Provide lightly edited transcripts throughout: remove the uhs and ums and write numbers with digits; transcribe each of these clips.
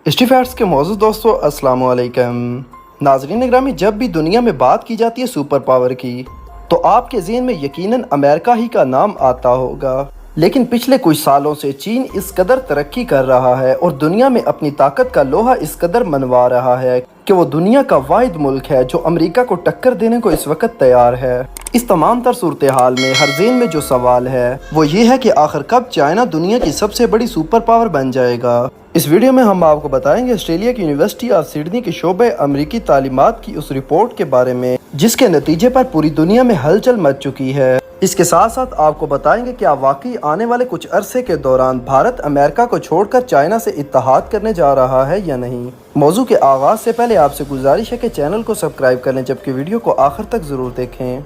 History facts के मौजूद दोस्तों अस्सलाम वालेकुम। नाज़रीन ग्रामी, जब भी दुनिया में बात की जाती है सुपर पावर की तो आपके ज़हन में यकीनन अमेरिका ही का नाम आता होगा। लेकिन पिछले कुछ सालों से चीन इस कदर तरक्की कर रहा है और दुनिया में अपनी ताकत का लोहा इस कदर मनवा रहा है कि वो दुनिया का वाहिद मुल्क है जो अमेरिका को टक्कर देने को इस वक्त तैयार है। इस तमाम तर सूरत हाल में हर ज़हन में जो सवाल है वो ये है कि आखिर कब चाइना दुनिया की सबसे बड़ी सुपर पावर बन जाएगा। इस वीडियो में हम आपको बताएंगे ऑस्ट्रेलिया की यूनिवर्सिटी ऑफ सिडनी के शोबे अमेरिकी तालीमात की उस रिपोर्ट के बारे में जिसके नतीजे पर पूरी दुनिया में हलचल मच चुकी है। इसके साथ साथ आपको बताएंगे कि वाकई आने वाले कुछ अरसे के दौरान भारत अमेरिका को छोड़कर चाइना से इत्तेहाद करने जा रहा है या नहीं। मौजू के आगाज से पहले आपसे गुजारिश है कि चैनल को सब्सक्राइब कर लें जबकि वीडियो को आखिर तक ज़रूर देखें।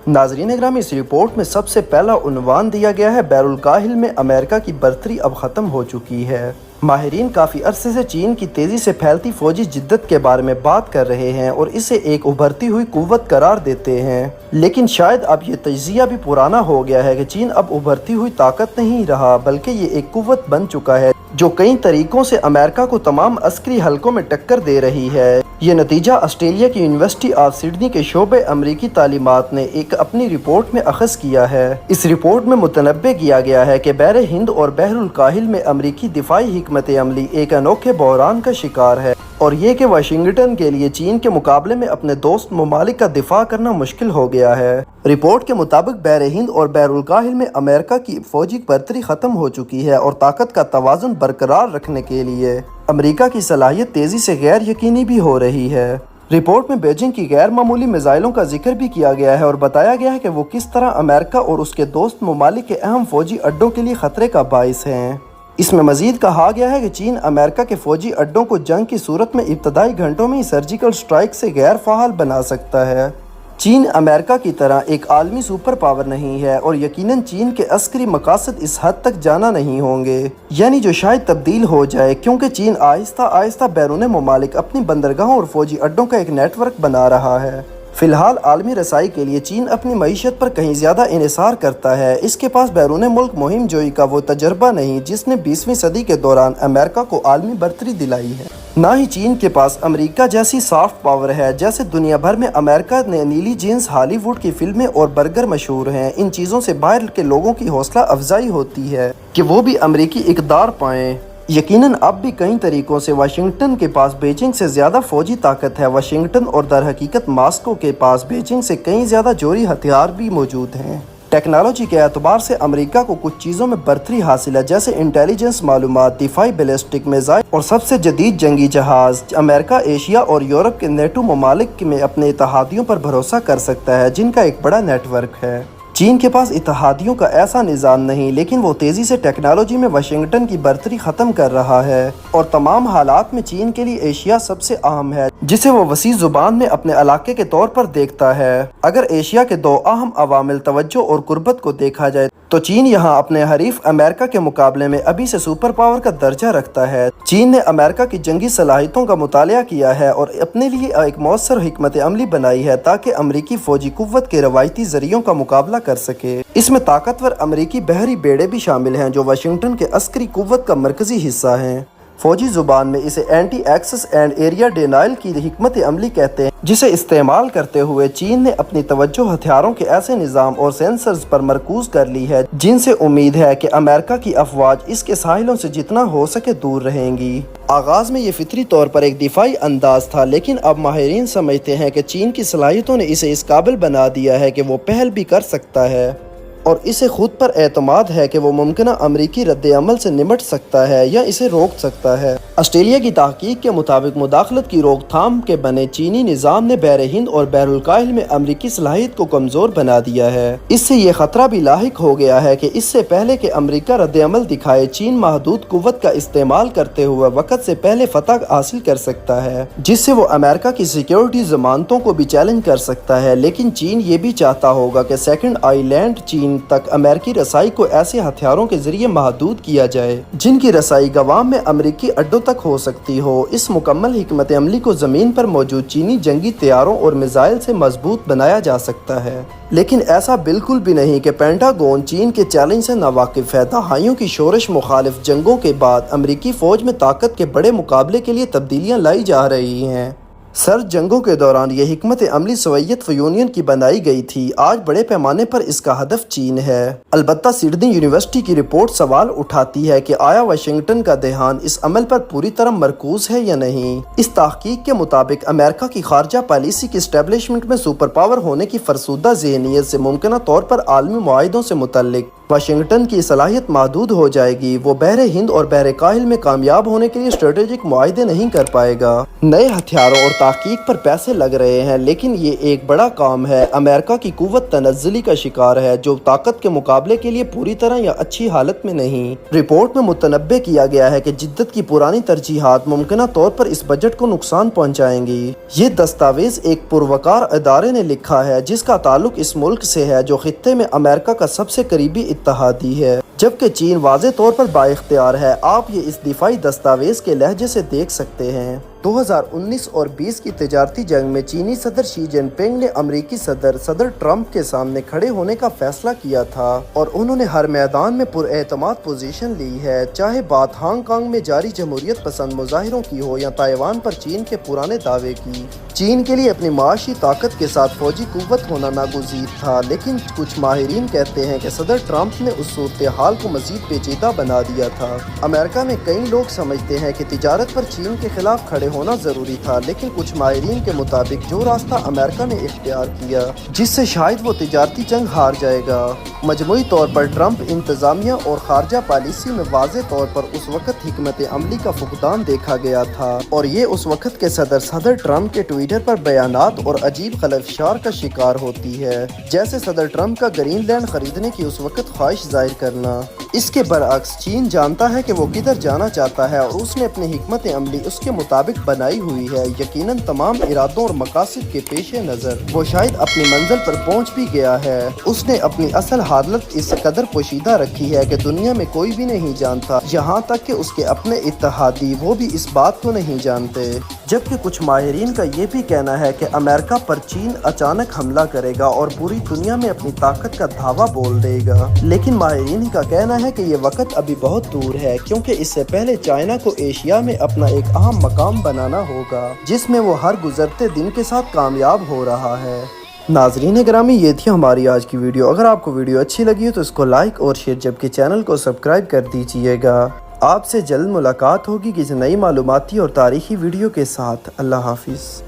नाजरीन ग्रामी, इस रिपोर्ट में सबसे पहला उन्वान दिया गया है बैरुल काहिल में अमेरिका की बर्तरी अब ख़त्म हो चुकी है। माहिरीन काफ़ी अरसे से चीन की तेज़ी से फैलती फौजी जिद्दत के बारे में बात कर रहे हैं और इसे एक उभरती हुई कुव्वत करार देते हैं। लेकिन शायद अब ये तजिया भी पुराना हो गया है कि चीन अब उभरती हुई ताकत नहीं रहा बल्कि ये एक कुव्वत बन चुका है जो कई तरीकों से अमेरिका को तमाम अस्करी हलकों में टक्कर दे रही है। ये नतीजा ऑस्ट्रेलिया की यूनिवर्सिटी ऑफ सिडनी के शोबे अमेरिकी तालीमात ने एक अपनी रिपोर्ट में अखज़ किया है। इस रिपोर्ट में मुतनब्बे किया गया है कि बहरे हिंद और बहरुल काहिल में अमेरिकी दिफाई हिकमत अमली एक अनोखे बहरान का शिकार है और ये कि वाशिंगटन के लिए चीन के मुकाबले में अपने दोस्त ममालिक का दिफा करना मुश्किल हो गया है। रिपोर्ट के मुताबिक बहरे हिंद और बहरुल काहिल में अमेरिका की फौजी बर्तरी ख़त्म हो चुकी है और ताकत का तवाज़ुन बरकरार रखने के लिए अमेरिका की सलाहियत तेज़ी से गैर यकीनी भी हो रही है। रिपोर्ट में बीजिंग की गैर मामूली मिसाइलों का जिक्र भी किया गया है और बताया गया है कि वो किस तरह अमेरिका और उसके दोस्त ममालिक के अहम फौजी अड्डों के लिए ख़तरे का बाइस हैं। इसमें मजीद कहा गया है कि चीन अमेरिका के फौजी अड्डों को जंग की सूरत में इब्तदाई घंटों में ही सर्जिकल स्ट्राइक से गैर फ़ाल बना सकता है। चीन अमेरिका की तरह एक आलमी सुपर पावर नहीं है और यकीनन चीन के अस्करी मकासद इस हद तक जाना नहीं होंगे, यानी जो शायद तब्दील हो जाए, क्योंकि चीन आहिस्ता आहिस्ता बैरून ममालिक अपनी बंदरगाहों और फौजी अड्डों का एक नेटवर्क बना रहा है। फिलहाल आलमी रसाई के लिए चीन अपनी मईशत पर कहीं ज़्यादा इन्हिसार करता है। इसके पास बैरून मुल्क मुहिम जोई का वो तजर्बा नहीं जिसने 20वीं सदी के दौरान अमेरिका को आलमी बर्तरी दिलाई है। ना ही चीन के पास अमेरिका जैसी सॉफ्ट पावर है। जैसे दुनिया भर में अमेरिका ने नीली जीन्स, हॉलीवुड की फिल्में और बर्गर मशहूर हैं। इन चीज़ों से बाहर के लोगों की हौसला अफजाई होती है कि वो भी अमेरिकी इक़दार पाएँ। यकीनन अब भी कई तरीकों से वाशिंगटन के पास बीजिंग से ज़्यादा फौजी ताकत है। वाशिंगटन और दर हकीकत मॉस्को के पास बीजिंग से कई ज़्यादा जोरी हथियार भी मौजूद हैं। टेक्नोलॉजी के एतबार से अमेरिका को कुछ चीज़ों में बर्तरी हासिल है, जैसे इंटेलिजेंस मालूमात, दिफाई बैलिस्टिक मिसाइल और सबसे जदीद जंगी जहाज़। अमेरिका एशिया और यूरोप के नेटो ममालिक में अपने इत्तेहादियों पर भरोसा कर सकता है जिनका एक बड़ा नेटवर्क है। चीन के पास इत्तेहादियों का ऐसा निज़ाम नहीं, लेकिन वो तेज़ी से टेक्नोलॉजी में वाशिंगटन की बर्तरी ख़त्म कर रहा है और तमाम हालात में चीन के लिए एशिया सबसे अहम है जिसे वो वसी ज़ुबान में अपने इलाके के तौर पर देखता है। अगर एशिया के दो अहम अवामिल तवज्जो और कुर्बत को देखा जाए तो चीन यहाँ अपने हरीफ अमेरिका के मुकाबले में अभी से सुपर पावर का दर्जा रखता है। चीन ने अमेरिका की जंगी सलाहियतों का मुतालिया किया है और अपने लिए एक मौसर हिकमत अमली बनाई है ताकि अमरीकी फौजी कुव्वत के रवायती जरियों का मुकाबला कर सके। इसमें ताकतवर अमरीकी बहरी बेड़े भी शामिल हैं जो वाशिंगटन के अस्करी कुव्वत का मरकजी हिस्सा हैं। फौजी जुबान में इसे एंटी एक्सेस एंड एरिया डेनाइल की हिकमत अमली कहते हैं, जिसे इस्तेमाल करते हुए चीन ने अपनी तवज्जो हथियारों के ऐसे निज़ाम और सेंसर्स पर मरकूज कर ली है जिनसे उम्मीद है कि अमेरिका की अफवाज इसके साहिलों से जितना हो सके दूर रहेंगी। आगाज में ये फितरी तौर पर एक दिफाई अंदाज था, लेकिन अब माहिरीन समझते हैं कि चीन की सलाहियतों ने इसे इस काबिल बना दिया है कि वो पहल भी कर सकता है और इसे खुद पर एतमाद है कि वो मुमकिन अमरीकी रद्द-ए-अमल से निमट सकता है या इसे रोक सकता है। ऑस्ट्रेलिया की तहकीक के मुताबिक मुदाखलत की रोकथाम के बने चीनी निज़ाम ने बहरे हिंद और बहरुल काहिल में अमरीकी सलाहियत को कमज़ोर बना दिया है। इससे ये ख़तरा भी लाहिक हो गया है कि इससे पहले कि अमरीका रद्द-ए-अमल दिखाए, चीन महदूद कुव्वत का इस्तेमाल करते हुए वक़्त से पहले फतह हासिल कर सकता है जिससे वो अमेरिका की सिक्योरिटी ज़मानतों को भी चैलेंज कर सकता है। लेकिन चीन ये भी चाहता होगा कि सेकंड आइलैंड चीन चीन तक अमेरिकी रसाई को ऐसे हथियारों के जरिए महदूद किया जाए जिनकी रसाई गवाम में अमेरिकी अड्डों तक हो सकती हो। इस मुकम्मल हिकमत अमली को जमीन पर मौजूद चीनी जंगी तैयारों और मिसाइल से मजबूत बनाया जा सकता है, लेकिन ऐसा बिल्कुल भी नहीं कि पेंटागन चीन के चैलेंज से नावाकिफ है। दहाइयों की शोरश मुखालिफ जंगों के बाद अमेरिकी फौज में ताकत के बड़े मुकाबले के लिए तब्दीलियां लाई जा रही हैं। सर्द जंगों के दौरान ये हिकमत अमली सोवियत यूनियन की बनाई गई थी। आज बड़े पैमाने पर इसका हदफ चीन है। अलबत्ता सिडनी यूनिवर्सिटी की रिपोर्ट सवाल उठाती है कि आया वाशिंगटन का ध्यान इस अमल पर पूरी तरह मरकूज है या नहीं। इस तहकीक के मुताबिक अमेरिका की खारजा पॉलिसी की एस्टेब्लिशमेंट में सुपर पावर होने की फरसुदा ज़हनियत से मुमकिन तौर पर आलमी मुआहिदों से मुतल्लिक वाशिंगटन की सलाहियत महदूद हो जाएगी। वो बहरे हिंद और बहरे काहिल में कामयाब होने के लिए स्ट्रेटेजिक मुआहिदे नहीं कर पाएगा। नए हथियारों और तहकीक पर पैसे लग रहे हैं, लेकिन ये एक बड़ा काम है। अमेरिका की कुव्वत तनज़्ज़ुली का शिकार है, जो ताकत के मुकाबले के लिए पूरी तरह या अच्छी हालत में नहीं। रिपोर्ट में मुतनब्बे किया गया है कि जिद्दत की पुरानी तरजीहात मुमकिन तौर पर इस बजट को नुकसान पहुँचाएंगी। ये दस्तावेज एक पुरवकार इदारे ने लिखा है जिसका ताल्लुक इस मुल्क से है जो खित्ते में अमेरिका का सबसे करीबी इत्तेहादी है, जबकि चीन वाज़े तौर पर बाइख्तियार है। आप ये इस दिफाई दस्तावेज के लहजे से देख सकते हैं। 2019 और 20 की तिजारती जंग में चीनी सदर शी जिनपिंग ने अमेरिकी सदर ट्रंप के सामने खड़े होने का फैसला किया था और उन्होंने हर मैदान में पुरएतमाद पोजीशन ली है, चाहे बात हांगकांग में जारी जमहूरियत पसंद मुजाहिरों की हो या ताइवान पर चीन के पुराने दावे की। चीन के लिए अपनी माशी ताकत के साथ फौजी कुव्वत होना नागुज़ीर था, लेकिन कुछ माहिरीन कहते हैं कि सदर ट्रंप ने उस सूरत हाल को मजीद पेचीदा बना दिया था। अमेरिका में कई लोग समझते हैं कि तिजारत पर चीन के खिलाफ खड़े होना जरूरी था, लेकिन कुछ माहिरीन के मुताबिक जो रास्ता अमेरिका ने इख्तियार किया जिससे शायद वो तिजारती जंग हार जाएगा। मजमूई तौर पर ट्रंप इंतजामिया और खारजा पॉलिसी में वाज़े तौर पर उस वक्त हिकमत अमली का फुकदान देखा गया था और ये उस वक्त के सदर ट्रंप के ट्विटर पर बयानात और अजीब खलफशार का शिकार होती है, जैसे सदर ट्रंप का ग्रीनलैंड खरीदने की उस वक्त ख्वाहिश जाहिर करना। इसके बरअक्स चीन जानता है कि वो किधर जाना चाहता है और उसने अपनी हिकमत अमली उसके मुताबिक बनाई हुई है। यकीनन तमाम इरादों और मकासद के पेश नज़र वो शायद अपनी मंजिल पर पहुंच भी गया है। उसने अपनी असल हालत इस कदर पोशीदा रखी है कि दुनिया में कोई भी नहीं जानता, यहाँ तक कि उसके अपने इत्तेहादी वो भी इस बात को नहीं जानते। जबकि कुछ माहिरीन का ये भी कहना है कि अमेरिका पर चीन अचानक हमला करेगा और पूरी दुनिया में अपनी ताकत का धावा बोल देगा, लेकिन माहिरीन का कहना है कि ये वक्त अभी बहुत दूर है, क्योंकि इससे पहले चाइना को एशिया में अपना एक अहम मकाम बनाना होगा जिसमें वो हर गुजरते दिन के साथ कामयाब हो रहा है। नाजरीन ग्रामी, ये थी हमारी आज की वीडियो। अगर आपको वीडियो अच्छी लगी हो तो इसको लाइक और शेयर, जबकि चैनल को सब्सक्राइब कर दीजिएगा। आपसे जल्द मुलाकात होगी किसी नई मालूमाती और तारीखी वीडियो के साथ। अल्लाह हाफिज़।